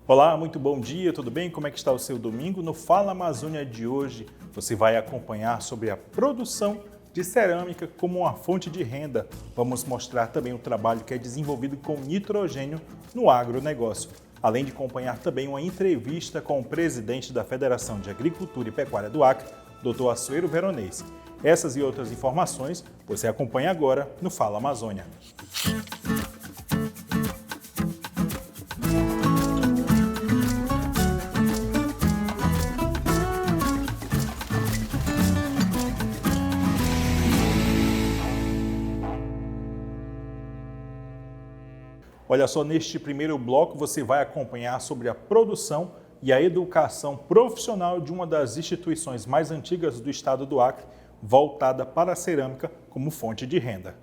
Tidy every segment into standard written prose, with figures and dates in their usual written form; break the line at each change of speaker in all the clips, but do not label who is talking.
Olá, muito bom dia, tudo bem? Como é que está o seu domingo? No Fala Amazônia de hoje, você vai acompanhar sobre a produção de cerâmica como uma fonte de renda. Vamos mostrar também o trabalho que é desenvolvido com nitrogênio no agronegócio. Além de acompanhar também uma entrevista com o presidente da Federação de Agricultura e Pecuária do Acre, Dr. Assuero Veronese. Essas e outras informações você acompanha agora no Fala Amazônia. Olha só, neste primeiro bloco você vai acompanhar sobre a produção e a educação profissional de uma das instituições mais antigas do estado do Acre, voltada para a cerâmica como fonte de renda.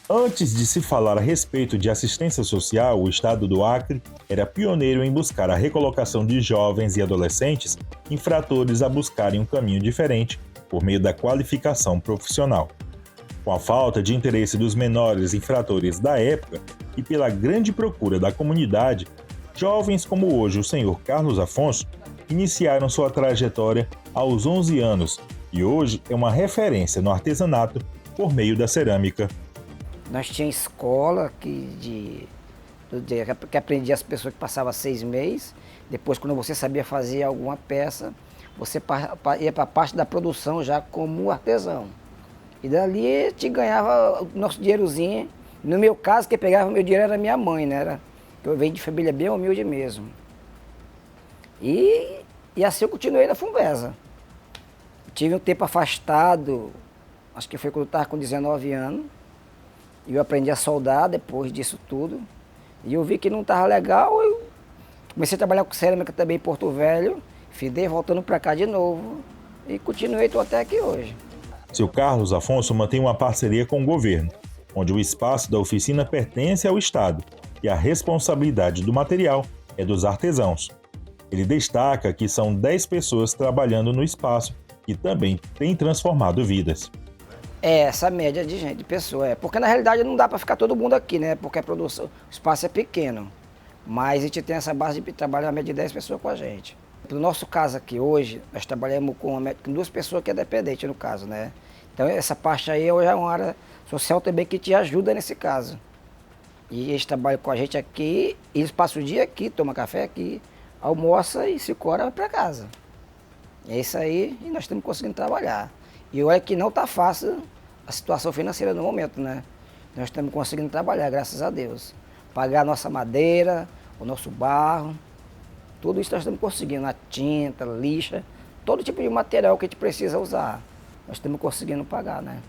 Antes de se falar a respeito de assistência social, o estado do Acre era pioneiro em buscar a recolocação de jovens e adolescentes infratores a buscarem um caminho diferente por meio da qualificação profissional. Com a falta de interesse dos menores infratores da época e pela grande procura da comunidade, jovens como hoje o senhor Carlos Afonso iniciaram sua trajetória aos 11 anos e hoje é uma referência no artesanato por meio da cerâmica.
Nós tínhamos escola que aprendia as pessoas que passavam 6 meses. Depois, quando você sabia fazer alguma peça, você ia para a parte da produção já como artesão. E dali te ganhava o nosso dinheirozinho. No meu caso, quem pegava o meu dinheiro era minha mãe, né? Eu venho de família bem humilde mesmo. E assim eu continuei na Fumbesa. Tive um tempo afastado, acho que foi quando eu estava com 19 anos. E eu aprendi a soldar depois disso tudo. E eu vi que não estava legal, eu comecei a trabalhar com cerâmica também em Porto Velho. Fidei voltando para cá de novo. E continuei, estou até aqui hoje.
Seu Carlos Afonso mantém uma parceria com o governo, onde o espaço da oficina pertence ao Estado e a responsabilidade do material é dos artesãos. Ele destaca que são 10 pessoas trabalhando no espaço e também tem transformado vidas.
É essa média de gente, de pessoa, porque na realidade não dá para ficar todo mundo aqui, né? Porque a produção, o espaço é pequeno, mas a gente tem essa base de trabalhar a média de 10 pessoas com a gente. No nosso caso aqui hoje, nós trabalhamos com 2 pessoas que é dependente no caso, né? Então essa parte aí é uma área social também que te ajuda nesse caso. E eles trabalham com a gente aqui, eles passam o dia aqui, tomam café aqui, almoçam e se cora para casa. É isso aí e nós estamos conseguindo trabalhar. E olha que não está fácil a situação financeira no momento, né? Nós estamos conseguindo trabalhar, graças a Deus. Pagar a nossa madeira, o nosso barro, tudo isso nós estamos conseguindo, a tinta, lixa, todo tipo de material que a gente precisa usar. Nós estamos conseguindo pagar, né?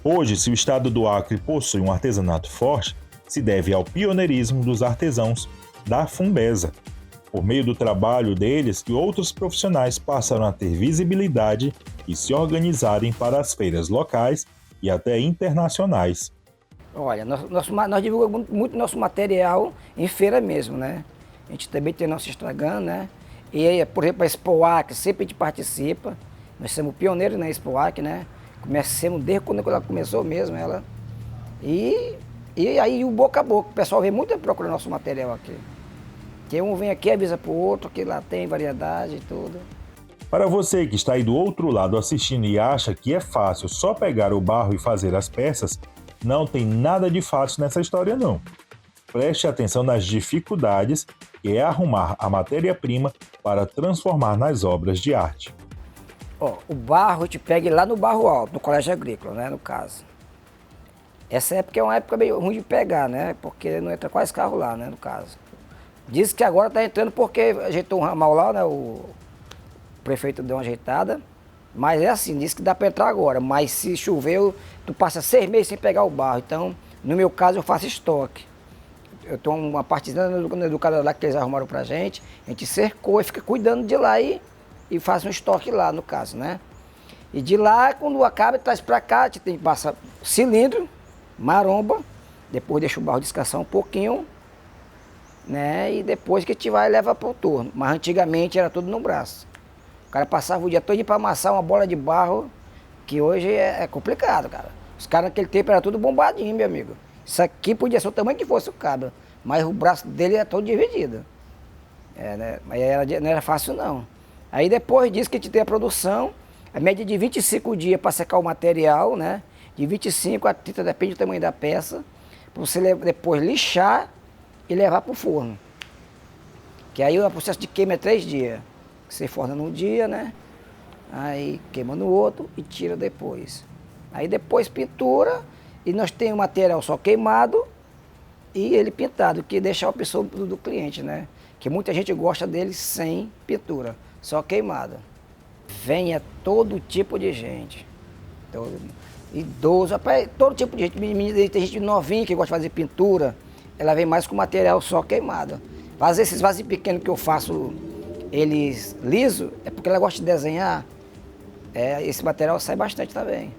Hoje, se o estado do Acre possui um artesanato forte, se deve ao pioneirismo dos artesãos da Fumbesa. Por meio do trabalho deles, que outros profissionais passaram a ter visibilidade e se organizarem para as feiras locais e até internacionais.
Olha, nós divulgamos muito nosso material em feira mesmo, né? A gente também tem nosso Instagram, né? E aí, por exemplo, a Expo Acre, sempre a gente participa. Nós somos pioneiros na Expo Acre, né? Começamos desde quando ela começou mesmo, ela. E aí o boca a boca, o pessoal vem muito procurar nosso material aqui. Que um vem aqui, avisa pro outro, que lá tem variedade e tudo.
Para você que está aí do outro lado assistindo e acha que é fácil só pegar o barro e fazer as peças, não tem nada de fácil nessa história não. Preste atenção nas dificuldades que é arrumar a matéria-prima para transformar nas obras de arte.
Ó, o barro te pega lá no Barro Alto, no Colégio Agrícola, né, no caso. Essa época é uma época meio ruim de pegar, né, porque não entra quase carro lá, né, no caso. Diz que agora está entrando porque ajeitou um ramal lá, né, o prefeito deu uma ajeitada. Mas é assim, diz que dá para entrar agora, mas se chover, tu passa 6 meses sem pegar o barro. Então, no meu caso, eu faço estoque. Eu tenho uma partezinha no educador lá que eles arrumaram pra gente, a gente cercou e fica cuidando de lá e faz um estoque lá, no caso, né? E de lá, quando acaba, traz pra cá, a gente tem que passar cilindro, maromba, depois deixa o barro descansar um pouquinho, né? E depois que a gente vai e leva pro torno. Mas antigamente era tudo no braço. O cara passava o dia todo para amassar uma bola de barro, que hoje é complicado, cara. Os caras naquele tempo era tudo bombadinho, meu amigo. Isso aqui podia ser o tamanho que fosse o cabo, mas o braço dele é todo dividido. Né? Mas não era fácil não. Aí depois disso que a gente tem a produção, a média de 25 dias para secar o material, né? De 25 a 30, depende do tamanho da peça, para você depois lixar e levar para o forno. Que aí o processo de queima é 3 dias. Você forna num dia, né? Aí queima no outro e tira depois. Aí depois pintura e nós temos o material só queimado e ele pintado, que deixa a opção do cliente, né? Que muita gente gosta dele sem pintura, só queimada. Venha todo tipo de gente. Idoso, todo tipo de gente. Tem gente novinha que gosta de fazer pintura, ela vem mais com material só queimado. Fazer esses vasos pequenos que eu faço, eles liso, é porque ela gosta de desenhar. Esse material sai bastante também.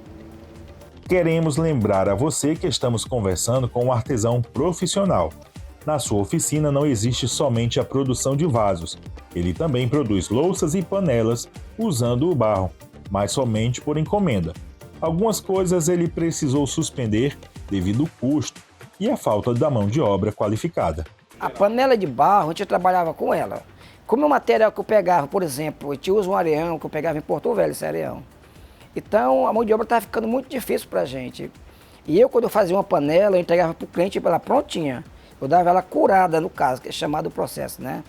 Queremos lembrar a você que estamos conversando com um artesão profissional. Na sua oficina não existe somente a produção de vasos. Ele também produz louças e panelas usando o barro, mas somente por encomenda. Algumas coisas ele precisou suspender devido ao custo e à falta da mão de obra qualificada.
A panela de barro, a gente trabalhava com ela. Como o material que eu pegava, por exemplo, a gente usa um areião que eu pegava em Porto Velho, esse areião. Então a mão de obra estava ficando muito difícil para a gente. E eu, quando eu fazia uma panela, eu entregava para o cliente ela prontinha. Eu dava ela curada, no caso, que é chamado o processo, né?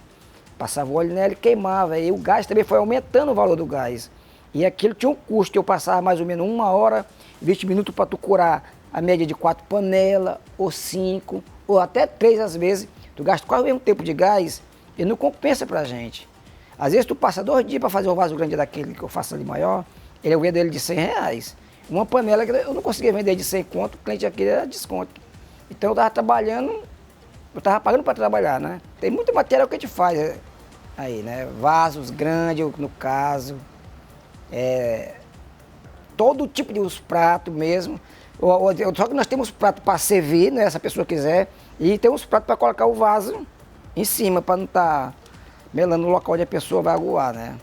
Passava o óleo nela e queimava. E o gás também foi aumentando o valor do gás. E aquilo tinha um custo, eu passava mais ou menos 1 hora, 20 minutos para tu curar a média de 4 panelas, ou 5, ou até 3 às vezes. Tu gasta quase o mesmo tempo de gás e não compensa pra gente. Às vezes tu passa 2 dias para fazer um vaso grande daquele que eu faço ali maior, eu vendo ele de R$100. Uma panela que eu não conseguia vender de 100 conto, o cliente aqui era desconto. Então eu estava trabalhando, eu estava pagando para trabalhar, né? Tem muito material que a gente faz aí, né? Vasos grandes, no caso. Todo tipo de os pratos mesmo. Só que nós temos pratos para servir, né? Se a pessoa quiser. E tem uns pratos para colocar o vaso em cima, para não estar melando no local onde a pessoa vai aguar, né?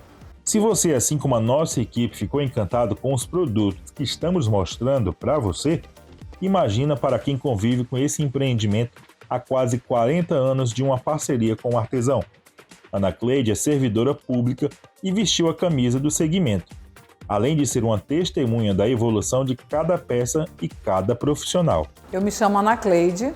Se você, assim como a nossa equipe, ficou encantado com os produtos que estamos mostrando para você, imagina para quem convive com esse empreendimento há quase 40 anos de uma parceria com o artesão. Ana Cleide é servidora pública e vestiu a camisa do segmento, além de ser uma testemunha da evolução de cada peça e cada profissional.
Eu me chamo Ana Cleide,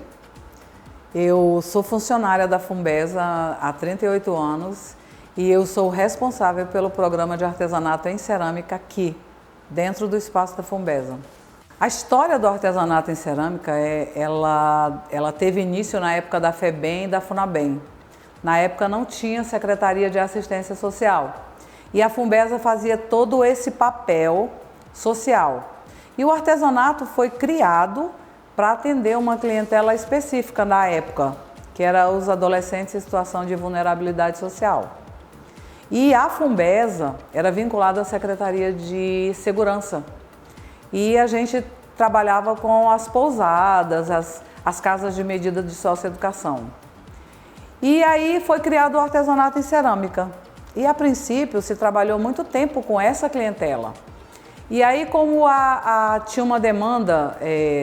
eu sou funcionária da Fumbesa há 38 anos e eu sou responsável pelo programa de artesanato em cerâmica aqui, dentro do espaço da Fumbesa. A história do artesanato em cerâmica, ela teve início na época da FEBEM e da FUNABEM. Na época não tinha Secretaria de Assistência Social. E a Fumbesa fazia todo esse papel social. E o artesanato foi criado para atender uma clientela específica na época, que era os adolescentes em situação de vulnerabilidade social. E a Fumbesa era vinculada à Secretaria de Segurança. E a gente trabalhava com as pousadas, as casas de medida de socioeducação. E aí foi criado o artesanato em cerâmica. E a princípio se trabalhou muito tempo com essa clientela. E aí como tinha uma demanda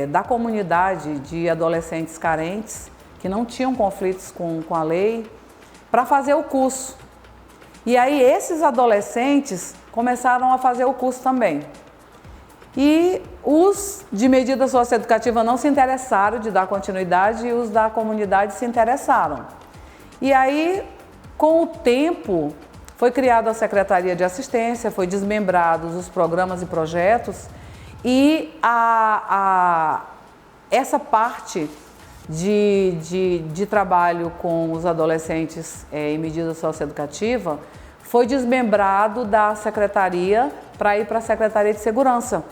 da comunidade de adolescentes carentes, que não tinham conflitos com a lei, para fazer o curso. E aí esses adolescentes começaram a fazer o curso também. E os de medida socioeducativa não se interessaram de dar continuidade e os da comunidade se interessaram. E aí, com o tempo, foi criada a Secretaria de Assistência, foi desmembrados os programas e projetos e essa parte de trabalho com os adolescentes em medida socioeducativa foi desmembrado da Secretaria para ir para a Secretaria de Segurança.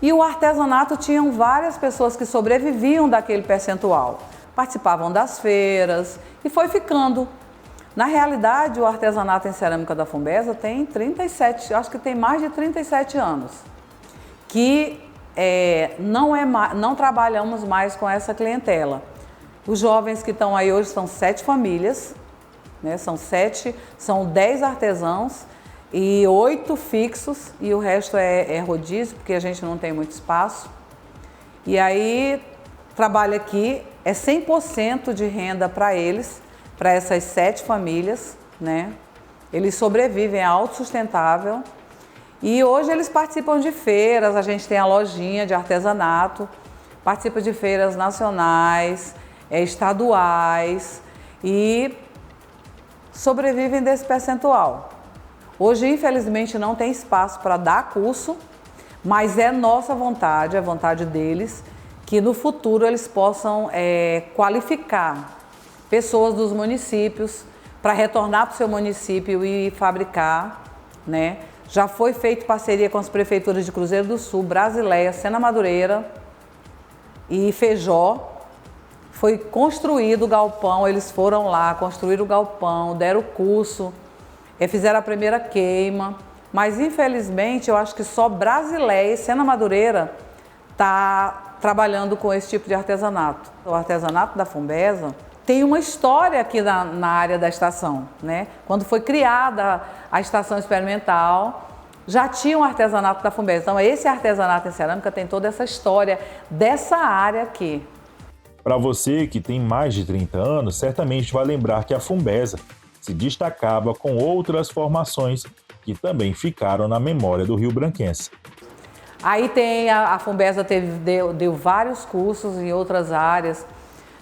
E o artesanato tinham várias pessoas que sobreviviam daquele percentual, participavam das feiras e foi ficando. Na realidade, o artesanato em cerâmica da Fumbesa tem 37, acho que tem mais de 37 anos, que não trabalhamos mais com essa clientela. Os jovens que estão aí hoje são 7 famílias, né? São 10 artesãos e 8 fixos e o resto é rodízio, porque a gente não tem muito espaço. E aí, trabalho aqui é 100% de renda para eles, para essas 7 famílias, né? Eles sobrevivem, é autossustentável. E hoje eles participam de feiras, a gente tem a lojinha de artesanato, participa de feiras nacionais, estaduais e sobrevivem desse percentual. Hoje, infelizmente, não tem espaço para dar curso, mas é nossa vontade, é vontade deles, que no futuro eles possam qualificar pessoas dos municípios para retornar para o seu município e fabricar, né? Já foi feita parceria com as prefeituras de Cruzeiro do Sul, Brasileia, Sena Madureira e Feijó. Foi construído o galpão, eles foram lá, construíram o galpão, deram o curso, fizeram a primeira queima, mas infelizmente eu acho que só Brasileia e Sena Madureira está trabalhando com esse tipo de artesanato. O artesanato da Fumbesa tem uma história aqui na área da estação, né? Quando foi criada a estação experimental, já tinha um artesanato da Fumbesa. Então esse artesanato em cerâmica tem toda essa história dessa área aqui.
Para você que tem mais de 30 anos, certamente vai lembrar que a Fumbesa se destacava com outras formações que também ficaram na memória do rio-branquense.
Aí tem a Fumbesa deu vários cursos em outras áreas,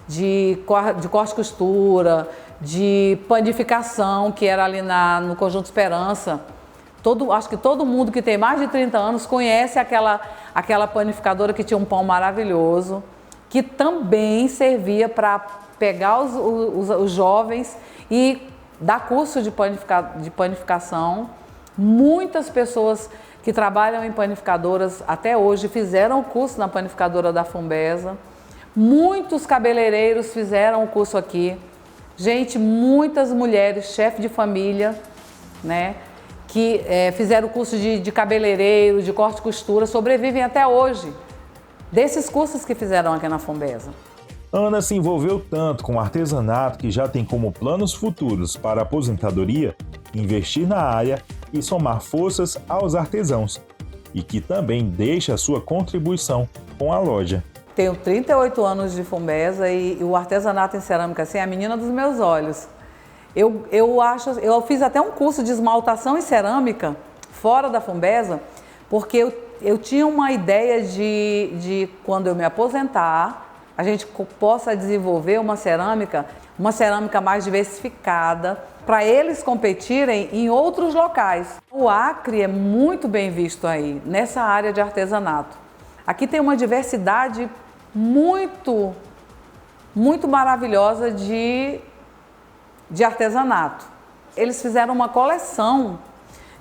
de corte e costura, de panificação, que era ali no Conjunto Esperança. Acho que todo mundo que tem mais de 30 anos conhece aquela panificadora que tinha um pão maravilhoso, que também servia para pegar os jovens e dar curso de panificação. Muitas pessoas que trabalham em panificadoras até hoje fizeram o curso na panificadora da Fumbesa. Muitos cabeleireiros fizeram o curso aqui. Gente, muitas mulheres, chefe de família, né, que fizeram o curso de cabeleireiro, de corte e costura, sobrevivem até hoje desses cursos que fizeram aqui na Fumbesa.
Ana se envolveu tanto com o artesanato que já tem como planos futuros para a aposentadoria investir na área e somar forças aos artesãos, e que também deixa a sua contribuição com a loja.
Tenho 38 anos de Fumbesa e o artesanato em cerâmica assim, é a menina dos meus olhos. Eu fiz até um curso de esmaltação em cerâmica fora da Fumbesa, porque eu tinha uma ideia de quando eu me aposentar, a gente possa desenvolver uma cerâmica mais diversificada, para eles competirem em outros locais. O Acre é muito bem visto aí, nessa área de artesanato. Aqui tem uma diversidade muito, muito maravilhosa de artesanato. Eles fizeram uma coleção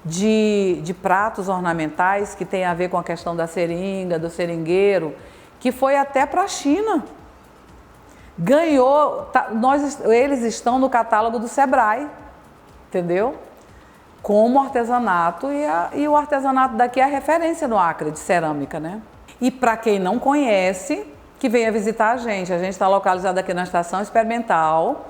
de pratos ornamentais que tem a ver com a questão da seringa, do seringueiro, que foi até para a China. Ganhou, eles estão no catálogo do Sebrae, entendeu? Como artesanato, e o artesanato daqui é a referência no Acre de cerâmica, né? E para quem não conhece, que venha visitar a gente está localizado aqui na Estação Experimental,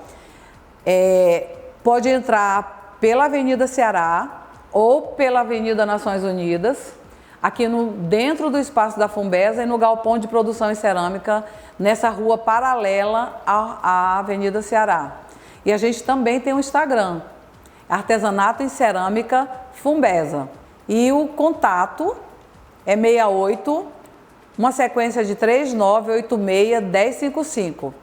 pode entrar pela Avenida Ceará ou pela Avenida Nações Unidas, aqui dentro do espaço da Fumbesa e no galpão de produção em cerâmica, nessa rua paralela à Avenida Ceará. E a gente também tem um Instagram, Artesanato em Cerâmica Fumbesa. E o contato é 68, uma sequência de 3986-1055.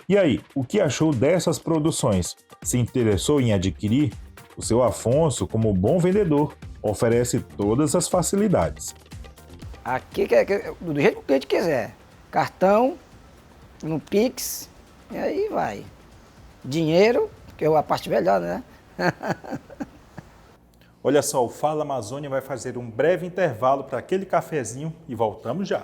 E aí, o que achou dessas produções? Se interessou em adquirir? O seu Afonso, como bom vendedor, oferece todas as facilidades.
Aqui, do jeito que o cliente quiser. Cartão, no Pix, e aí vai. Dinheiro, que é a parte melhor, né?
Olha só, o Fala Amazônia vai fazer um breve intervalo para aquele cafezinho e voltamos já.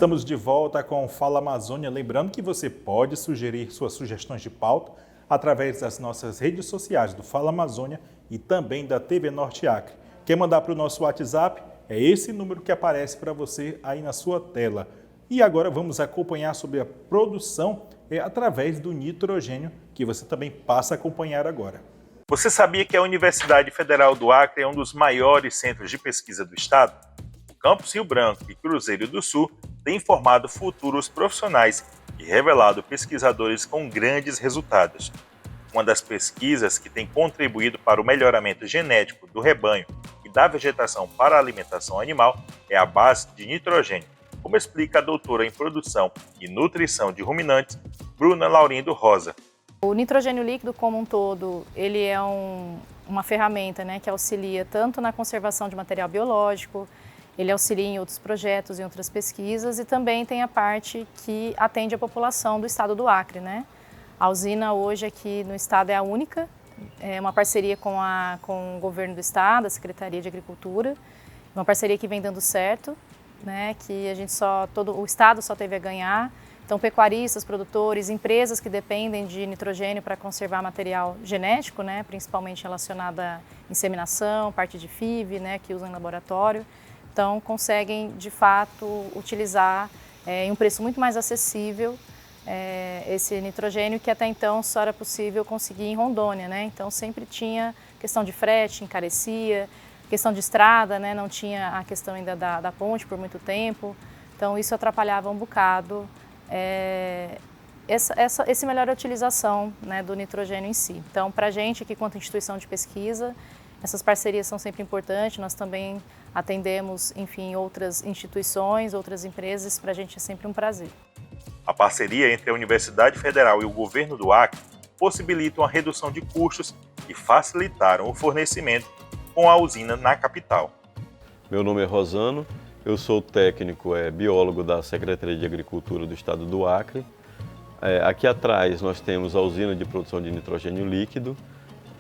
Estamos de volta com o Fala Amazônia. Lembrando que você pode sugerir suas sugestões de pauta através das nossas redes sociais do Fala Amazônia e também da TV Norte Acre. Quer mandar para o nosso WhatsApp? É esse número que aparece para você aí na sua tela. E agora vamos acompanhar sobre a produção através do nitrogênio, que você também passa a acompanhar agora. Você sabia que a Universidade Federal do Acre é um dos maiores centros de pesquisa do estado? O Campus Rio Branco e Cruzeiro do Sul têm formado futuros profissionais e revelado pesquisadores com grandes resultados. Uma das pesquisas que tem contribuído para o melhoramento genético do rebanho e da vegetação para a alimentação animal é a base de nitrogênio, como explica a doutora em produção e nutrição de ruminantes, Bruna Laurindo Rosa.
O nitrogênio líquido como um todo, ele é uma ferramenta, né, que auxilia tanto na conservação de material biológico, ele auxilia em outros projetos, em outras pesquisas e também tem a parte que atende a população do estado do Acre, né? A usina hoje aqui no estado é a única, é uma parceria com o governo do estado, a Secretaria de Agricultura, uma parceria que vem dando certo, né, que a gente o estado só teve a ganhar. Então, pecuaristas, produtores, empresas que dependem de nitrogênio para conservar material genético, né, principalmente relacionado à inseminação, parte de FIV, né, que usam em laboratório, então conseguem, de fato, utilizar em um preço muito mais acessível esse nitrogênio que até então só era possível conseguir em Rondônia, né? Então, sempre tinha questão de frete, encarecia, questão de estrada, né, não tinha a questão ainda da ponte por muito tempo, então isso atrapalhava um bocado essa melhor utilização, né, do nitrogênio em si. Então, para a gente aqui, quanto instituição de pesquisa, essas parcerias são sempre importantes, nós também atendemos, enfim, outras instituições, outras empresas, para a gente é sempre um prazer.
A parceria entre a Universidade Federal e o governo do Acre possibilita uma redução de custos e facilitaram o fornecimento com a usina na capital.
Meu nome é Rosano. Eu sou técnico, biólogo da Secretaria de Agricultura do Estado do Acre. Aqui atrás nós temos a usina de produção de nitrogênio líquido.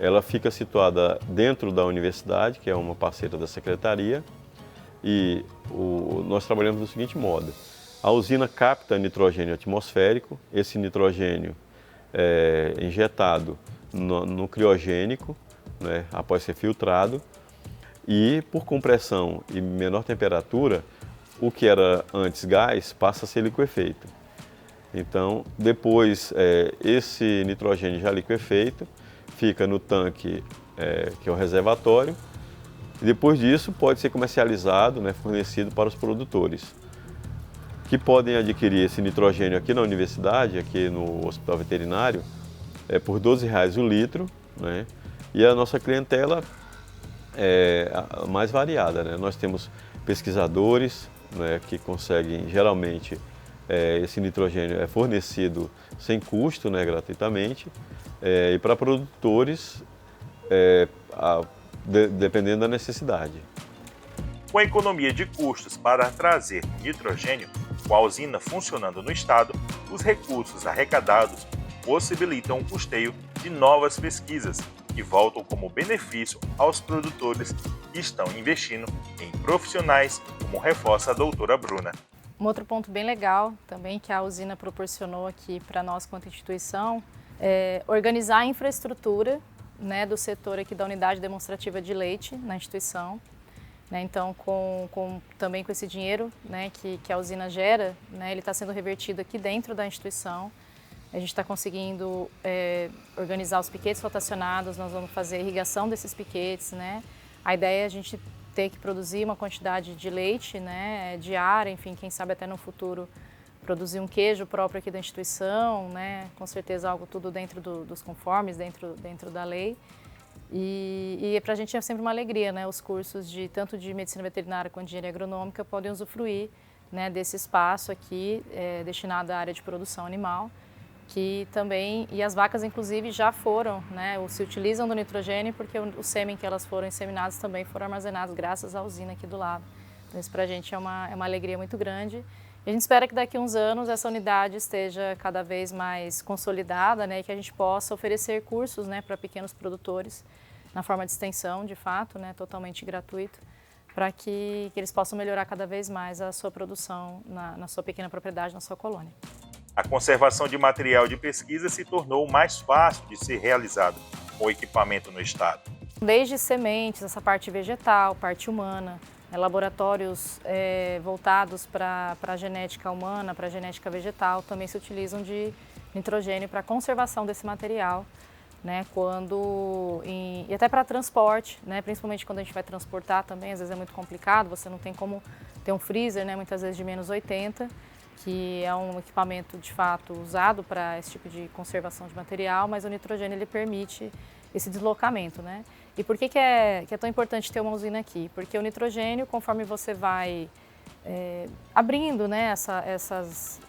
Ela fica situada dentro da universidade, que é uma parceira da Secretaria. E nós trabalhamos do seguinte modo. A usina capta nitrogênio atmosférico. Esse nitrogênio é injetado no criogênico, né, após ser filtrado. E por compressão e menor temperatura, o que era antes gás passa a ser liquefeito. Então, depois, esse nitrogênio já liquefeito fica no tanque, que é o reservatório, e depois disso pode ser comercializado, né, fornecido para os produtores, que podem adquirir esse nitrogênio aqui na universidade, aqui no Hospital Veterinário, por R$12 o litro, né, e a nossa clientela mais variada, né? Nós temos pesquisadores, né, que conseguem, geralmente, esse nitrogênio é fornecido sem custo, né, gratuitamente, e para produtores, dependendo da necessidade.
Com a economia de custos para trazer nitrogênio, com a usina funcionando no estado, os recursos arrecadados possibilitam o custeio de novas pesquisas que voltam como benefício aos produtores que estão investindo em profissionais, como reforça a doutora Bruna.
Um outro ponto bem legal também que a usina proporcionou aqui para nós quanto instituição é organizar a infraestrutura, né, do setor aqui da unidade demonstrativa de leite na instituição. Né, então, também com esse dinheiro, né, que a usina gera, né, ele está sendo revertido aqui dentro da instituição. A gente está conseguindo organizar os piquetes rotacionados, nós vamos fazer a irrigação desses piquetes, né? A ideia é a gente ter que produzir uma quantidade de leite, né, diária, enfim, quem sabe até no futuro produzir um queijo próprio aqui da instituição, né? Com certeza algo tudo dentro dos conformes, dentro da lei. E para a gente é sempre uma alegria, né? Os cursos tanto de medicina veterinária quanto de engenharia agronômica podem usufruir, né, desse espaço aqui destinado à área de produção animal. Que também, e as vacas inclusive já foram, né, ou se utilizam do nitrogênio porque o sêmen que elas foram inseminadas também foram armazenados graças à usina aqui do lado. Então isso para a gente é uma alegria muito grande. E a gente espera que daqui a uns anos essa unidade esteja cada vez mais consolidada, né, e que a gente possa oferecer cursos, né, para pequenos produtores na forma de extensão, de fato, né, totalmente gratuito, para que eles possam melhorar cada vez mais a sua produção na sua pequena propriedade, na sua colônia.
A conservação de material de pesquisa se tornou mais fácil de ser realizada com o equipamento no estado.
Desde sementes, essa parte vegetal, parte humana, laboratórios voltados para a genética humana, para a genética vegetal, também se utilizam de nitrogênio para a conservação desse material, né, e até para transporte, né, principalmente quando a gente vai transportar também, às vezes é muito complicado, você não tem como ter um freezer, né, muitas vezes de menos 80, que é um equipamento de fato usado para esse tipo de conservação de material, mas o nitrogênio ele permite esse deslocamento, né? E por que é tão importante ter uma usina aqui? Porque o nitrogênio, conforme você vai abrindo, né,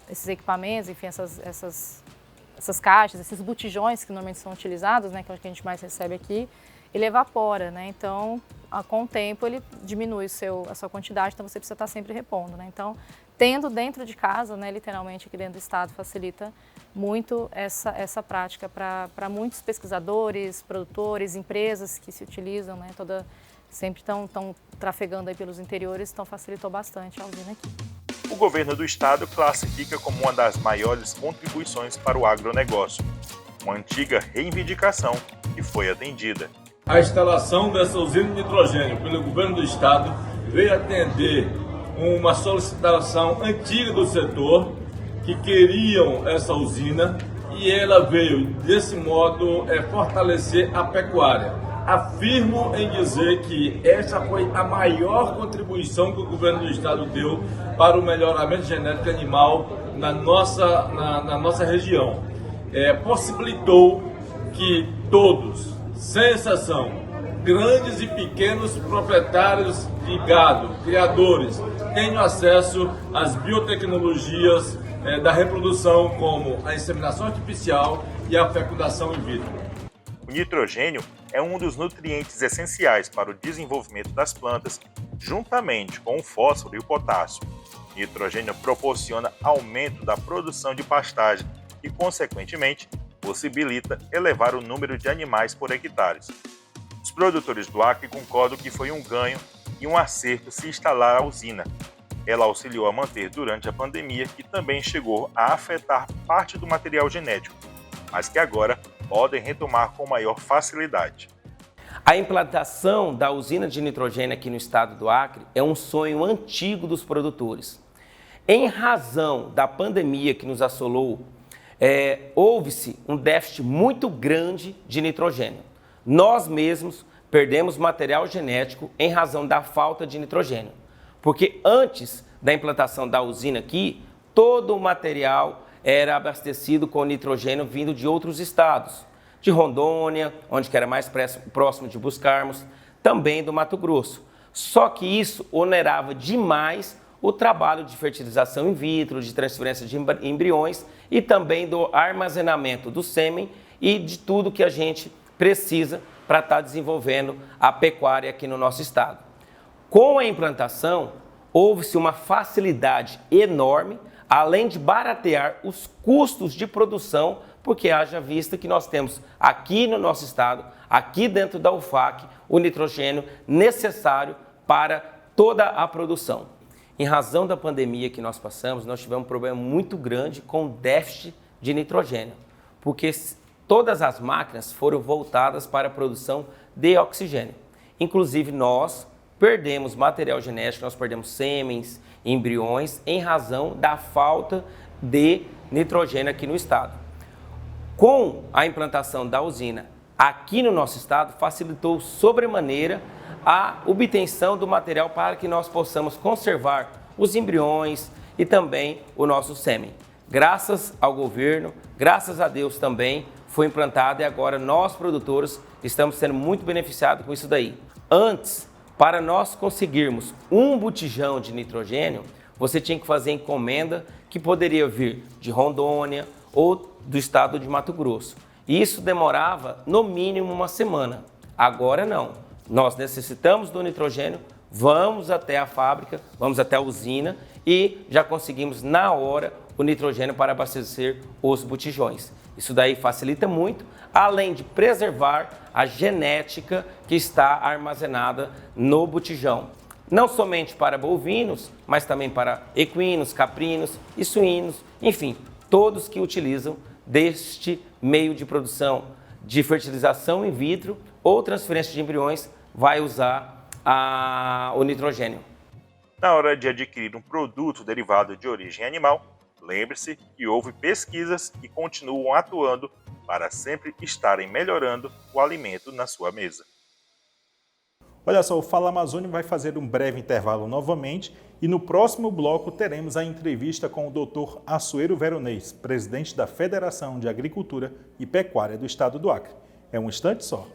esses equipamentos, enfim, essas caixas, esses botijões que normalmente são utilizados, né, que é o que a gente mais recebe aqui, ele evapora, né? Então, com o tempo ele diminui a sua quantidade, então você precisa estar sempre repondo, né? Então, tendo dentro de casa, né, literalmente aqui dentro do estado, facilita muito essa prática para muitos pesquisadores, produtores, empresas que se utilizam, né, sempre estão trafegando aí pelos interiores, então facilitou bastante a usina aqui.
O governo do estado classifica como uma das maiores contribuições para o agronegócio, uma antiga reivindicação que foi atendida.
A instalação dessa usina de nitrogênio pelo governo do estado veio atender uma solicitação antiga do setor que queriam essa usina e ela veio, desse modo, fortalecer a pecuária. Afirmo em dizer que essa foi a maior contribuição que o governo do estado deu para o melhoramento genético animal na nossa região. Possibilitou que todos, sem exceção, grandes e pequenos proprietários de gado, criadores, tenham acesso às biotecnologias da reprodução, como a inseminação artificial e a fecundação in vitro.
O nitrogênio é um dos nutrientes essenciais para o desenvolvimento das plantas, juntamente com o fósforo e o potássio. O nitrogênio proporciona aumento da produção de pastagem e, consequentemente, possibilita elevar o número de animais por hectare. Os produtores do Acre concordam que foi um ganho e um acerto se instalar a usina. Ela auxiliou a manter durante a pandemia, que também chegou a afetar parte do material genético, mas que agora podem retomar com maior facilidade.
A implantação da usina de nitrogênio aqui no estado do Acre é um sonho antigo dos produtores. Em razão da pandemia que nos assolou, houve-se um déficit muito grande de nitrogênio. Nós mesmos perdemos material genético em razão da falta de nitrogênio. Porque antes da implantação da usina aqui, todo o material era abastecido com nitrogênio vindo de outros estados. De Rondônia, onde que era mais próximo de buscarmos, também do Mato Grosso. Só que isso onerava demais o trabalho de fertilização in vitro, de transferência de embriões e também do armazenamento do sêmen e de tudo que a gente precisa para estar desenvolvendo a pecuária aqui no nosso estado. Com a implantação, houve-se uma facilidade enorme, além de baratear os custos de produção, porque haja vista que nós temos aqui no nosso estado, aqui dentro da UFAC, o nitrogênio necessário para toda a produção. Em razão da pandemia que nós passamos, nós tivemos um problema muito grande com o déficit de nitrogênio, porque todas as máquinas foram voltadas para a produção de oxigênio. Inclusive nós perdemos material genético, nós perdemos sêmens, embriões, em razão da falta de nitrogênio aqui no estado. Com a implantação da usina aqui no nosso estado, facilitou sobremaneira a obtenção do material para que nós possamos conservar os embriões e também o nosso sêmen. Graças ao governo, graças a Deus também, foi implantado e agora nós, produtores, estamos sendo muito beneficiados com isso daí. Antes, para nós conseguirmos um botijão de nitrogênio, você tinha que fazer encomenda que poderia vir de Rondônia ou do estado de Mato Grosso. Isso demorava no mínimo uma semana. Agora não. Nós necessitamos do nitrogênio, vamos até a fábrica, vamos até a usina e já conseguimos na hora o nitrogênio para abastecer os botijões. Isso daí facilita muito, além de preservar a genética que está armazenada no botijão. não somente para bovinos, mas também para equinos, caprinos e suínos, enfim, todos que utilizam deste meio de produção de fertilização in vitro ou transferência de embriões, vai usar o nitrogênio.
Na hora de adquirir um produto derivado de origem animal, lembre-se que houve pesquisas que continuam atuando para sempre estarem melhorando o alimento na sua mesa. Olha só, o Fala Amazônia vai fazer um breve intervalo novamente e no próximo bloco teremos a entrevista com o Dr. Assuero Veronês, presidente da Federação de Agricultura e Pecuária do Estado do Acre. É um instante só.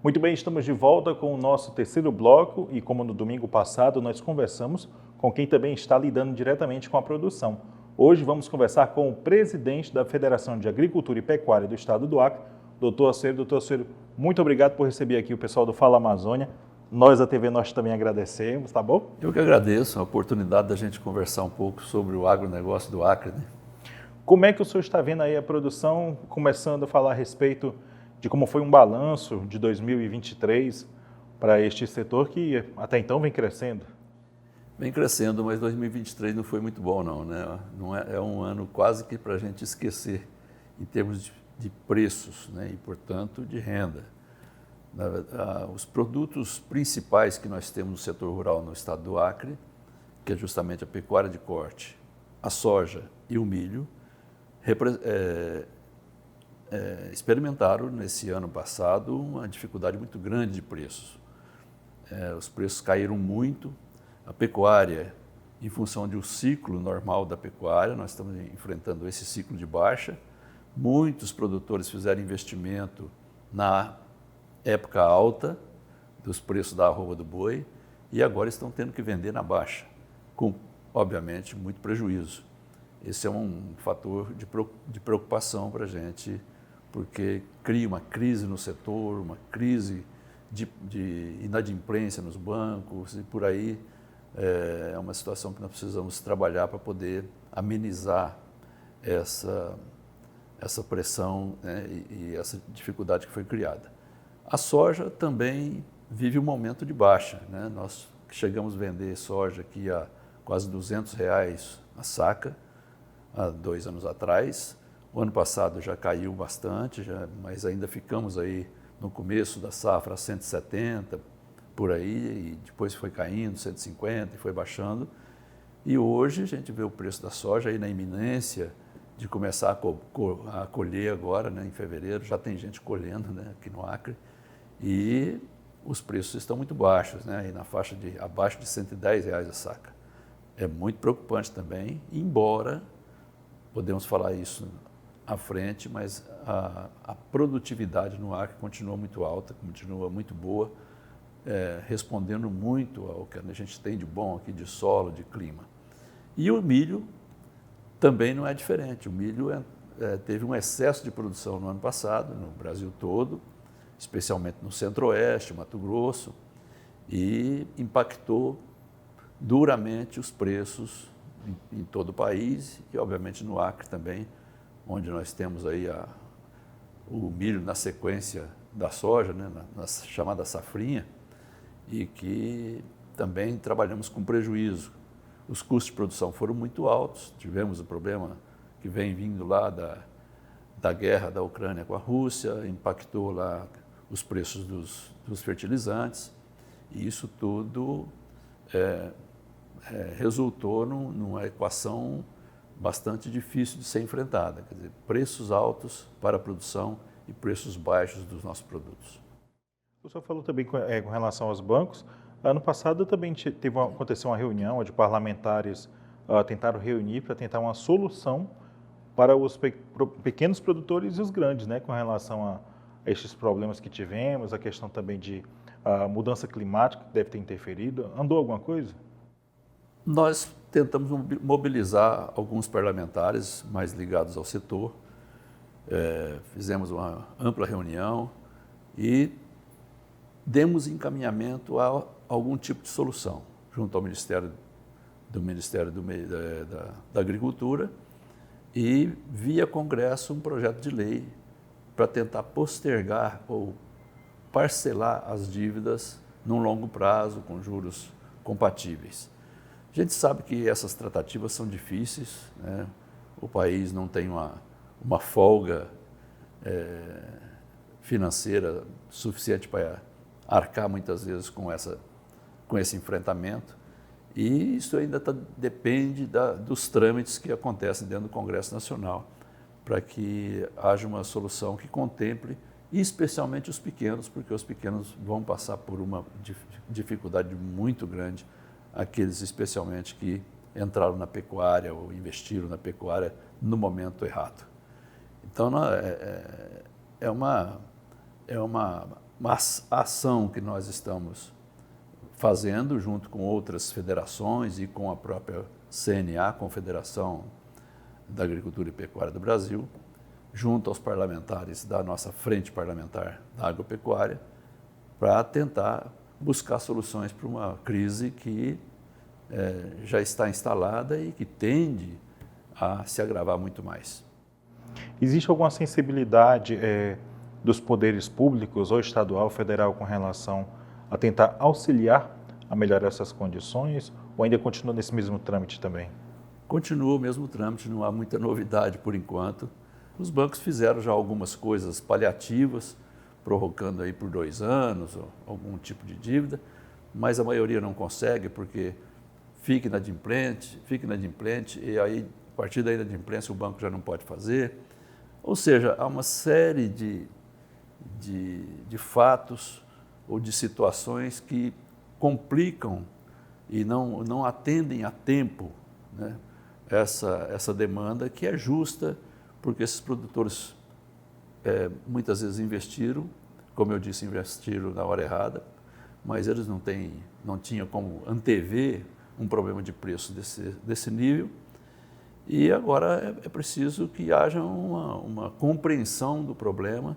Muito bem, estamos de volta com o nosso terceiro bloco e como no domingo passado nós conversamos com quem também está lidando diretamente com a produção. Hoje vamos conversar com o presidente da Federação de Agricultura e Pecuária do Estado do Acre, Dr. Assuero. Doutor Assuero, muito obrigado por receber aqui o pessoal do Fala Amazônia. Nós da TV Norte também agradecemos, tá bom?
Eu que agradeço a oportunidade da gente conversar um pouco sobre o agronegócio do Acre, né?
Como é que o senhor está vendo aí a produção, começando a falar a respeito de como foi um balanço de 2023 para este setor que até então vem crescendo?
Vem crescendo, mas 2023 não foi muito bom não, né? É um ano quase que para a gente esquecer em termos de preços, né? E portanto de renda. Os produtos principais que nós temos no setor rural no estado do Acre, que é justamente a pecuária de corte, a soja e o milho, experimentaram nesse ano passado uma dificuldade muito grande de preços. Os preços caíram muito. A pecuária, em função de um ciclo normal da pecuária, nós estamos enfrentando esse ciclo de baixa. Muitos produtores fizeram investimento na época alta dos preços da arroba do boi e agora estão tendo que vender na baixa, com, obviamente, muito prejuízo. Esse é um fator de preocupação para a gente, porque cria uma crise no setor, uma crise de inadimplência nos bancos e por aí. É uma situação que nós precisamos trabalhar para poder amenizar essa pressão, né, e essa dificuldade que foi criada. A soja também vive um momento de baixa, né? Nós chegamos a vender soja aqui a quase R$200 a saca, há 2 anos atrás. O ano passado já caiu bastante, mas ainda ficamos aí no começo da safra a 170, por aí, e depois foi caindo, 150 e foi baixando. E hoje a gente vê o preço da soja aí na iminência de começar a colher agora, né, em fevereiro, já tem gente colhendo, né, aqui no Acre, e os preços estão muito baixos, né, aí na faixa de abaixo de R$110 a saca. É muito preocupante também, embora podemos falar isso à frente, mas a produtividade no Acre continua muito alta, continua muito boa, respondendo muito ao que a gente tem de bom aqui de solo, de clima. E o milho também não é diferente. O milho teve um excesso de produção no ano passado, no Brasil todo, especialmente no Centro-Oeste, Mato Grosso, e impactou duramente os preços em todo o país e, obviamente, no Acre também, onde nós temos aí o milho na sequência da soja, né, na chamada safrinha, e que também trabalhamos com prejuízo. Os custos de produção foram muito altos, tivemos o problema que vem vindo lá da guerra da Ucrânia com a Rússia, impactou lá os preços dos fertilizantes, e isso tudo resultou numa equação bastante difícil de ser enfrentada, quer dizer, preços altos para a produção e preços baixos dos nossos produtos.
O senhor falou também com relação aos bancos. Ano passado também aconteceu uma reunião onde parlamentares tentaram reunir para tentar uma solução para os pequenos produtores e os grandes, né, com relação a estes problemas que tivemos, a questão também de mudança climática que deve ter interferido? Andou alguma coisa?
Nós tentamos mobilizar alguns parlamentares mais ligados ao setor, fizemos uma ampla reunião e demos encaminhamento a algum tipo de solução junto ao Ministério da Agricultura e via Congresso um projeto de lei para tentar postergar ou parcelar as dívidas num longo prazo com juros compatíveis. A gente sabe que essas tratativas são difíceis, né? O país não tem uma folga financeira suficiente para arcar muitas vezes com esse enfrentamento e isso ainda depende dos trâmites que acontecem dentro do Congresso Nacional para que haja uma solução que contemple especialmente os pequenos, porque os pequenos vão passar por uma dificuldade muito grande, aqueles especialmente que entraram na pecuária ou investiram na pecuária no momento errado. Então, é uma ação que nós estamos fazendo junto com outras federações e com a própria CNA, Confederação da Agricultura e Pecuária do Brasil, junto aos parlamentares da nossa Frente Parlamentar da Agropecuária, para tentar buscar soluções para uma crise que já está instalada e que tende a se agravar muito mais.
Existe alguma sensibilidade dos poderes públicos, ou estadual ou federal, com relação a tentar auxiliar a melhorar essas condições, ou ainda continua nesse mesmo trâmite também?
Continua o mesmo trâmite, não há muita novidade por enquanto. Os bancos fizeram já algumas coisas paliativas, prorrogando aí por 2 anos, ou algum tipo de dívida, mas a maioria não consegue porque fica inadimplente, e aí, a partir da inadimplência, o banco já não pode fazer. Ou seja, há uma série de fatos ou de situações que complicam e não atendem a tempo, né, essa demanda que é justa, porque esses produtores muitas vezes investiram, como eu disse, investiram na hora errada, mas eles não tinham como antever um problema de preço desse nível. E agora é preciso que haja uma compreensão do problema,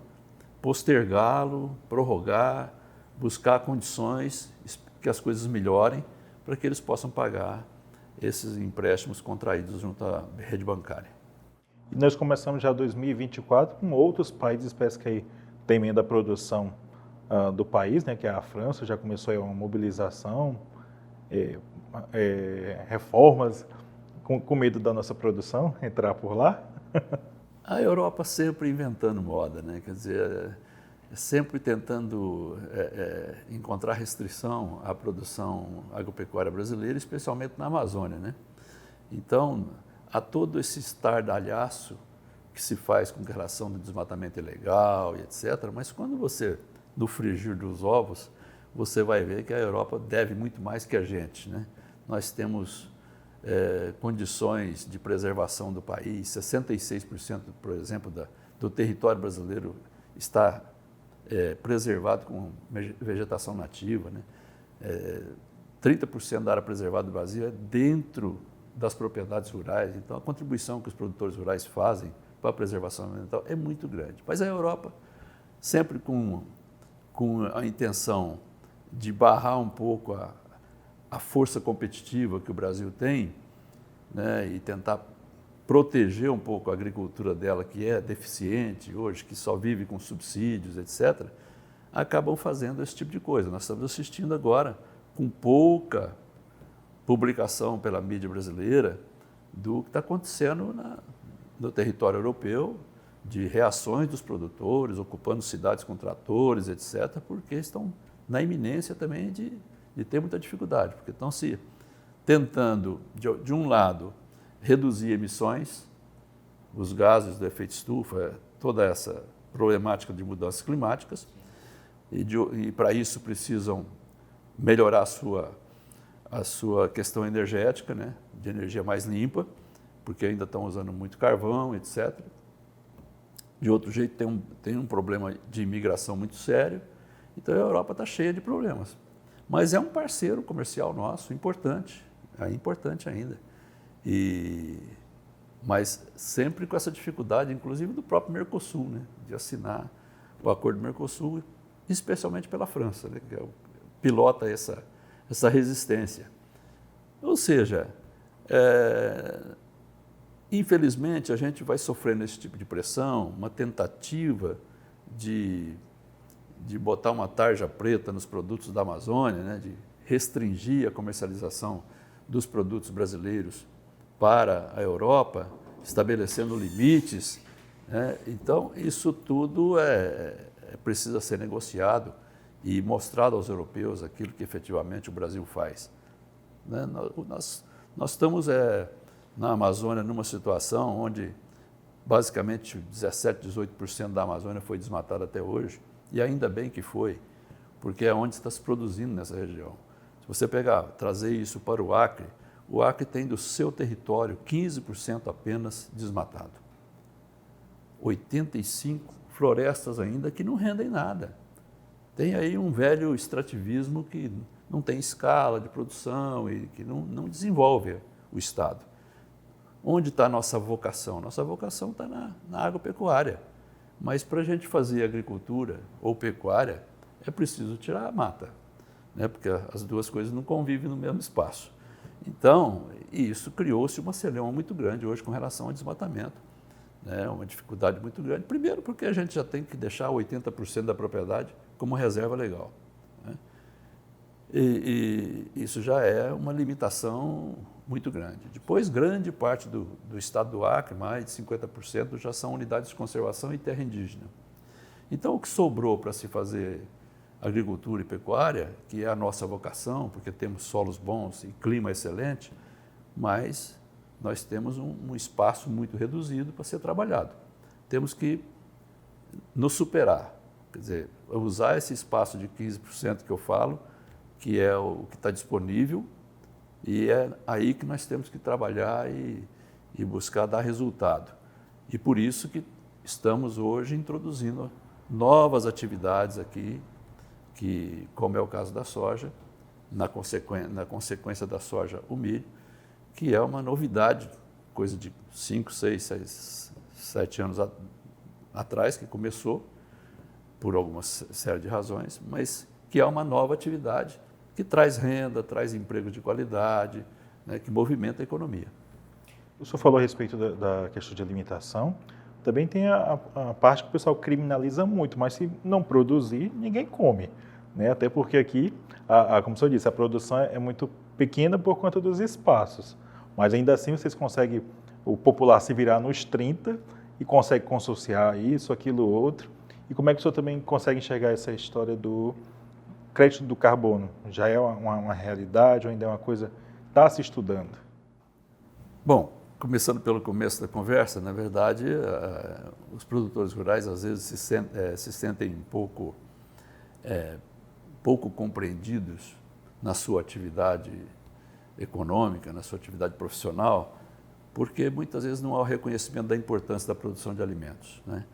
postergá-lo, prorrogar, buscar condições que as coisas melhorem para que eles possam pagar esses empréstimos contraídos junto à rede bancária.
E nós começamos já 2024 com outros países, parece que aí temendo a produção do país, né, que é a França, já começou aí uma mobilização, reformas, com medo da nossa produção entrar por lá.
A Europa sempre inventando moda, né? Quer dizer, sempre tentando encontrar restrição à produção agropecuária brasileira, especialmente na Amazônia, né? Então, há todo esse estardalhaço que se faz com relação ao desmatamento ilegal e etc. Mas quando você, no frigir dos ovos, você vai ver que a Europa deve muito mais que a gente, né? Nós temos condições de preservação do país, 66%, por exemplo, do território brasileiro está preservado com vegetação nativa, né? 30% da área preservada do Brasil é dentro das propriedades rurais, então a contribuição que os produtores rurais fazem para a preservação ambiental é muito grande. Mas a Europa, sempre com a intenção de barrar um pouco a força competitiva que o Brasil tem, né, e tentar proteger um pouco a agricultura dela, que é deficiente hoje, que só vive com subsídios, etc., acabam fazendo esse tipo de coisa. Nós estamos assistindo agora, com pouca publicação pela mídia brasileira, do que está acontecendo no território europeu, de reações dos produtores, ocupando cidades com tratores, etc., porque estão na iminência também de ter muita dificuldade, porque estão se tentando, de um lado, reduzir emissões, os gases do efeito estufa, toda essa problemática de mudanças climáticas, e para isso precisam melhorar a sua questão energética, né, de energia mais limpa, porque ainda estão usando muito carvão, etc. De outro jeito, tem um problema de imigração muito sério. Então, a Europa está cheia de problemas. Mas é um parceiro comercial nosso importante, importante ainda. Mas sempre com essa dificuldade, inclusive do próprio Mercosul, né, de assinar o acordo do Mercosul, especialmente pela França, né, que pilota essa resistência. Ou seja, infelizmente, a gente vai sofrendo esse tipo de pressão, uma tentativa de botar uma tarja preta nos produtos da Amazônia, né, de restringir a comercialização dos produtos brasileiros para a Europa, estabelecendo limites, né? Então, isso tudo precisa ser negociado e mostrado aos europeus aquilo que efetivamente o Brasil faz, né? Nós estamos na Amazônia numa situação onde basicamente 17, 18% da Amazônia foi desmatada até hoje, e ainda bem que foi, porque é onde está se produzindo nessa região. Se você trazer isso para o Acre tem do seu território 15% apenas desmatado. 85 florestas ainda que não rendem nada. Tem aí um velho extrativismo que não tem escala de produção e que não desenvolve o Estado. Onde está a nossa vocação? Nossa vocação está na agropecuária. Mas para a gente fazer agricultura ou pecuária, é preciso tirar a mata, né? Porque as duas coisas não convivem no mesmo espaço. Então, isso criou-se uma celeuma muito grande hoje com relação ao desmatamento, né? Uma dificuldade muito grande. Primeiro porque a gente já tem que deixar 80% da propriedade como reserva legal, né? E isso já é uma limitação muito grande. Depois, grande parte do estado do Acre, mais de 50%, já são unidades de conservação e terra indígena. Então, o que sobrou para se fazer agricultura e pecuária, que é a nossa vocação, porque temos solos bons e clima excelente, mas nós temos um espaço muito reduzido para ser trabalhado. Temos que nos superar, quer dizer, usar esse espaço de 15% que eu falo, que é o que está disponível, e é aí que nós temos que trabalhar e buscar dar resultado. E por isso que estamos hoje introduzindo novas atividades aqui, que, como é o caso da soja, na consequência da soja, o milho, que é uma novidade, coisa de 5, 6, 7 anos atrás, que começou, por alguma série de razões, mas que é uma nova atividade que traz renda, traz emprego de qualidade, né, que movimenta a economia.
O senhor falou a respeito da questão de alimentação. Também tem a parte que o pessoal criminaliza muito, mas se não produzir, ninguém come, né? Até porque aqui, como o senhor disse, a produção é muito pequena por conta dos espaços. Mas ainda assim vocês conseguem, o popular se virar nos 30 e consegue consociar isso, aquilo, outro. E como é que o senhor também consegue enxergar essa história do crédito do carbono? Já é uma realidade ou ainda é uma coisa que está se estudando?
Bom, começando pelo começo da conversa, na verdade, os produtores rurais às vezes se sentem pouco compreendidos na sua atividade econômica, na sua atividade profissional, porque muitas vezes não há o reconhecimento da importância da produção de alimentos, né?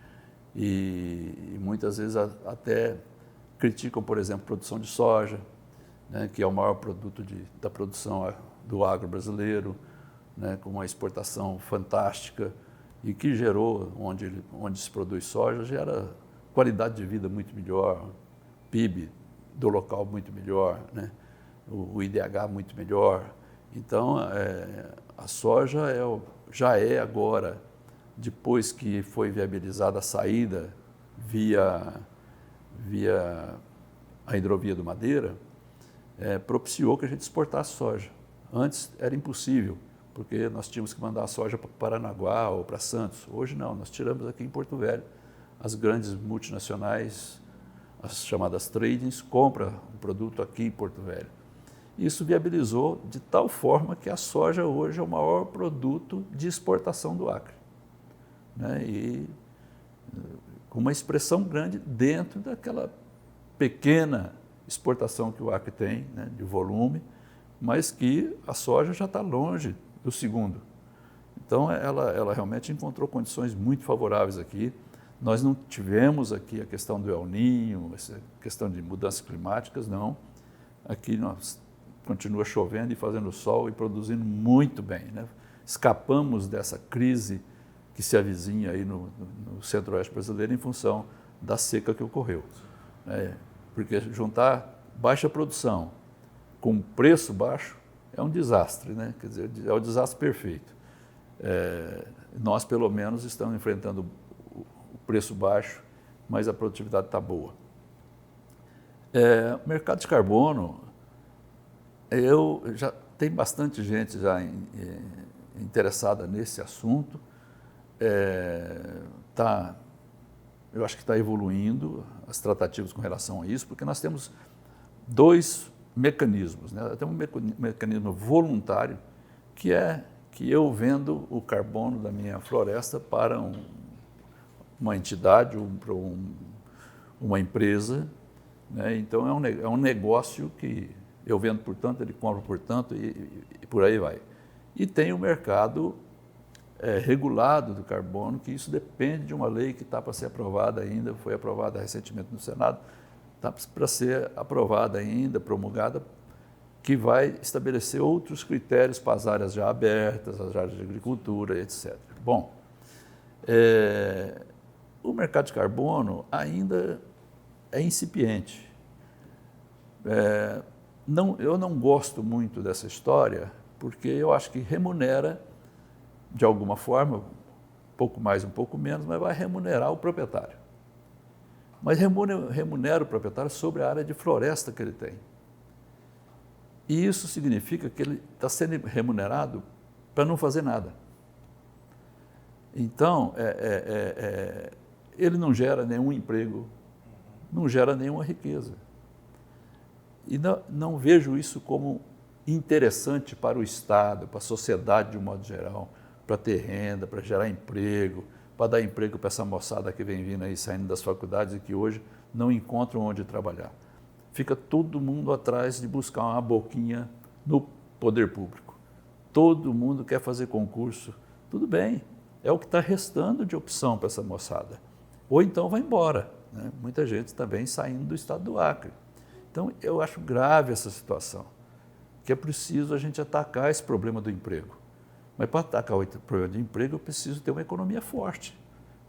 E muitas vezes até criticam, por exemplo, a produção de soja, né, que é o maior produto da produção do agro brasileiro, né, com uma exportação fantástica e que gerou, onde se produz soja, gera qualidade de vida muito melhor, PIB do local muito melhor, né, o IDH muito melhor. Então, a soja já é agora, depois que foi viabilizada a saída via a hidrovia do Madeira, propiciou que a gente exportasse soja. Antes era impossível, porque nós tínhamos que mandar a soja para Paranaguá ou para Santos. Hoje não, nós tiramos aqui em Porto Velho. As grandes multinacionais, as chamadas tradings, compram o produto aqui em Porto Velho. Isso viabilizou de tal forma que a soja hoje é o maior produto de exportação do Acre, né? E com uma expressão grande dentro daquela pequena exportação que o Acre tem, né, de volume, mas que a soja já está longe do segundo. Então, ela realmente encontrou condições muito favoráveis aqui. Nós não tivemos aqui a questão do El Niño, essa questão de mudanças climáticas, não. Aqui nós continua chovendo e fazendo sol e produzindo muito bem, né? Escapamos dessa crise que se avizinha aí no centro-oeste brasileiro em função da seca que ocorreu. Porque juntar baixa produção com preço baixo é um desastre, né? Quer dizer, é o desastre perfeito. Nós, pelo menos, estamos enfrentando o preço baixo, mas a produtividade está boa. O mercado de carbono, tem bastante gente já interessada nesse assunto. Eu acho que está evoluindo as tratativas com relação a isso, porque nós temos dois mecanismos, né? Tem um mecanismo voluntário, que é que eu vendo o carbono da minha floresta para uma entidade ou para uma empresa, né? Então é um negócio que eu vendo por tanto, ele compra por tanto e por aí vai. E tem o mercado regulado do carbono, que isso depende de uma lei que está para ser aprovada ainda, foi aprovada recentemente no Senado, está para ser aprovada ainda, promulgada, que vai estabelecer outros critérios para as áreas já abertas, as áreas de agricultura, etc. Bom, o mercado de carbono ainda é incipiente. Eu não gosto muito dessa história, porque eu acho que remunera, de alguma forma, um pouco mais, um pouco menos, mas vai remunerar o proprietário. Mas remunera o proprietário sobre a área de floresta que ele tem. E isso significa que ele está sendo remunerado para não fazer nada. Então, ele não gera nenhum emprego, não gera nenhuma riqueza. E não vejo isso como interessante para o Estado, para a sociedade de um modo geral, para ter renda, para gerar emprego, para dar emprego para essa moçada que vem vindo aí, saindo das faculdades e que hoje não encontram onde trabalhar. Fica todo mundo atrás de buscar uma boquinha no poder público. Todo mundo quer fazer concurso. Tudo bem, é o que está restando de opção para essa moçada. Ou então vai embora, né? Muita gente também saindo do estado do Acre. Então, eu acho grave essa situação, que é preciso a gente atacar esse problema do emprego. Mas para atacar o problema do emprego, eu preciso ter uma economia forte.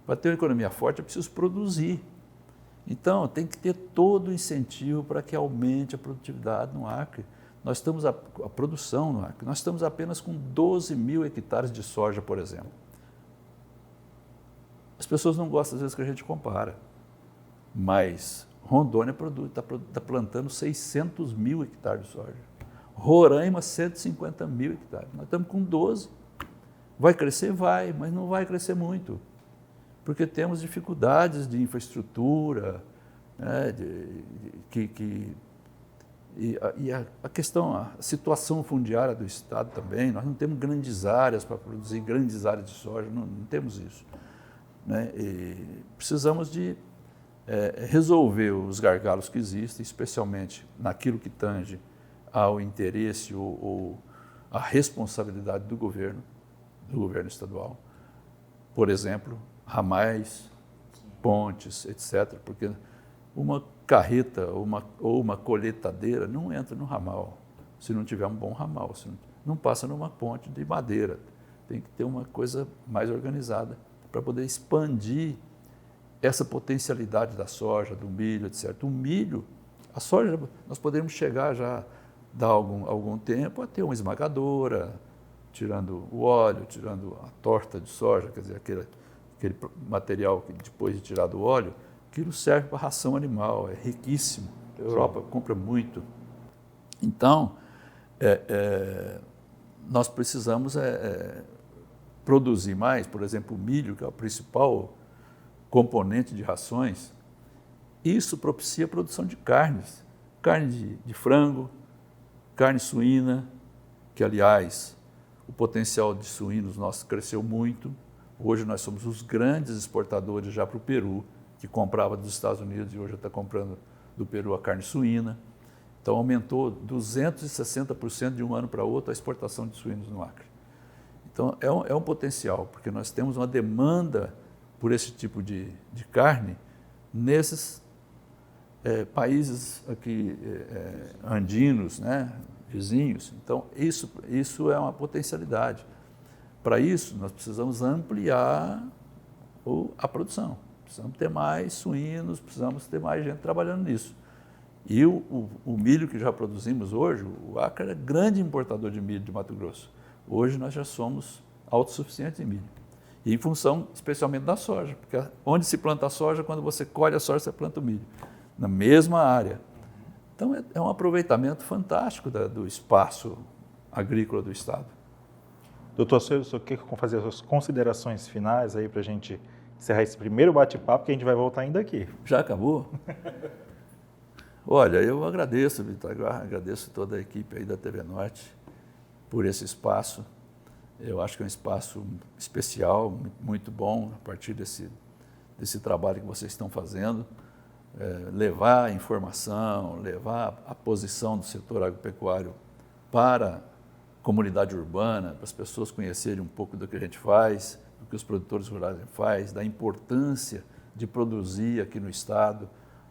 Para ter uma economia forte, eu preciso produzir. Então, tem que ter todo o incentivo para que aumente a produtividade no Acre. Nós estamos a produção no Acre, nós estamos apenas com 12 mil hectares de soja, por exemplo. As pessoas não gostam, às vezes, que a gente compara, mas Rondônia está plantando 600 mil hectares de soja. Roraima, 150 mil hectares. Nós estamos com 12. Vai crescer? Vai, mas não vai crescer muito, porque temos dificuldades de infraestrutura, né, a questão, a situação fundiária do Estado também. Nós não temos grandes áreas para produzir grandes áreas de soja, não temos isso, né? E precisamos de resolver os gargalos que existem, especialmente naquilo que tange ao interesse ou à responsabilidade do governo estadual. Por exemplo, ramais, pontes, etc. Porque uma carreta ou uma colheitadeira não entra no ramal se não tiver um bom ramal, não passa numa ponte de madeira. Tem que ter uma coisa mais organizada para poder expandir essa potencialidade da soja, do milho, etc. O milho, a soja, nós podemos chegar já, dar algum tempo, a ter uma esmagadora, tirando o óleo, tirando a torta de soja, quer dizer, aquele material que depois de tirar do óleo, aquilo serve para ração animal, é riquíssimo. A Europa compra muito. Então, nós precisamos produzir mais, por exemplo, o milho, que é o principal componente de rações. Isso propicia a produção de carnes, carne de frango, carne suína, que, aliás, o potencial de suínos nosso cresceu muito. Hoje nós somos os grandes exportadores já para o Peru, que comprava dos Estados Unidos e hoje está comprando do Peru a carne suína. Então aumentou 260% de um ano para outro a exportação de suínos no Acre. Então, é um potencial, porque nós temos uma demanda por esse tipo de carne nesses países aqui andinos, né, vizinhos. Então, isso é uma potencialidade. Para isso, nós precisamos ampliar a produção. Precisamos ter mais suínos, precisamos ter mais gente trabalhando nisso. E o milho que já produzimos hoje, o Acre é grande importador de milho de Mato Grosso. Hoje nós já somos autossuficientes em milho. E em função especialmente da soja, porque onde se planta a soja, quando você colhe a soja, você planta o milho. Na mesma área. Então é um aproveitamento fantástico do espaço agrícola do Estado.
Doutor Açoeiro, o senhor quer fazer as suas considerações finais aí para a gente encerrar esse primeiro bate-papo, que a gente vai voltar ainda aqui.
Já acabou? Olha, eu agradeço, Vitor, agradeço toda a equipe aí da TV Norte por esse espaço. Eu acho que é um espaço especial, muito bom, a partir desse trabalho que vocês estão fazendo. Levar a informação, levar a posição do setor agropecuário para a comunidade urbana, para as pessoas conhecerem um pouco do que a gente faz, do que os produtores rurais fazem, da importância de produzir aqui no Estado,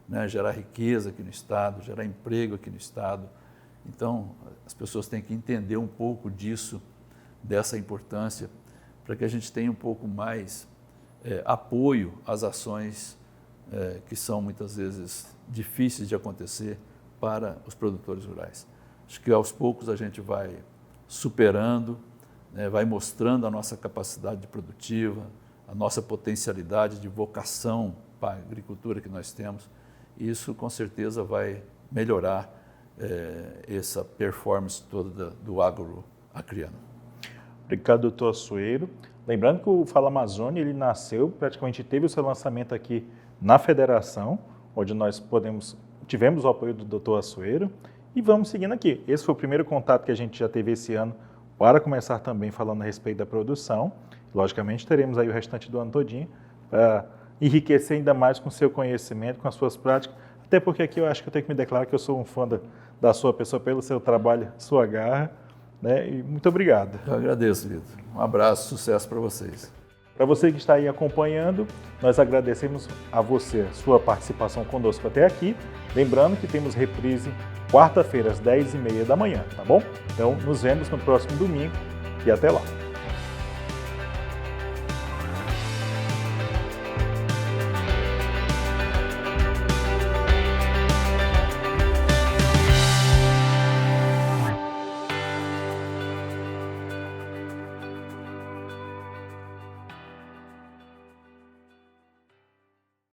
né, gerar riqueza aqui no Estado, gerar emprego aqui no Estado. Então, as pessoas têm que entender um pouco disso, dessa importância, para que a gente tenha um pouco mais apoio às ações que são muitas vezes difíceis de acontecer para os produtores rurais. Acho que aos poucos a gente vai superando, né, vai mostrando a nossa capacidade produtiva, a nossa potencialidade de vocação para a agricultura que nós temos. Isso com certeza vai melhorar essa performance toda do agro acreano.
Obrigado, doutor Açoeiro. Lembrando que o Fala Amazônia, ele nasceu, praticamente teve o seu lançamento aqui na federação, onde nós tivemos o apoio do doutor Açoeiro, e vamos seguindo aqui. Esse foi o primeiro contato que a gente já teve esse ano, para começar também falando a respeito da produção. Logicamente, teremos aí o restante do ano todinho, para enriquecer ainda mais com o seu conhecimento, com as suas práticas, até porque aqui eu acho que eu tenho que me declarar que eu sou um fã da sua pessoa, pelo seu trabalho, sua garra, né? E muito obrigado.
Eu agradeço, Vitor. Um abraço, sucesso para vocês.
Para você que está aí acompanhando, nós agradecemos a você, sua participação conosco até aqui. Lembrando que temos reprise quarta-feira às 10h30 da manhã, tá bom? Então, nos vemos no próximo domingo e até lá.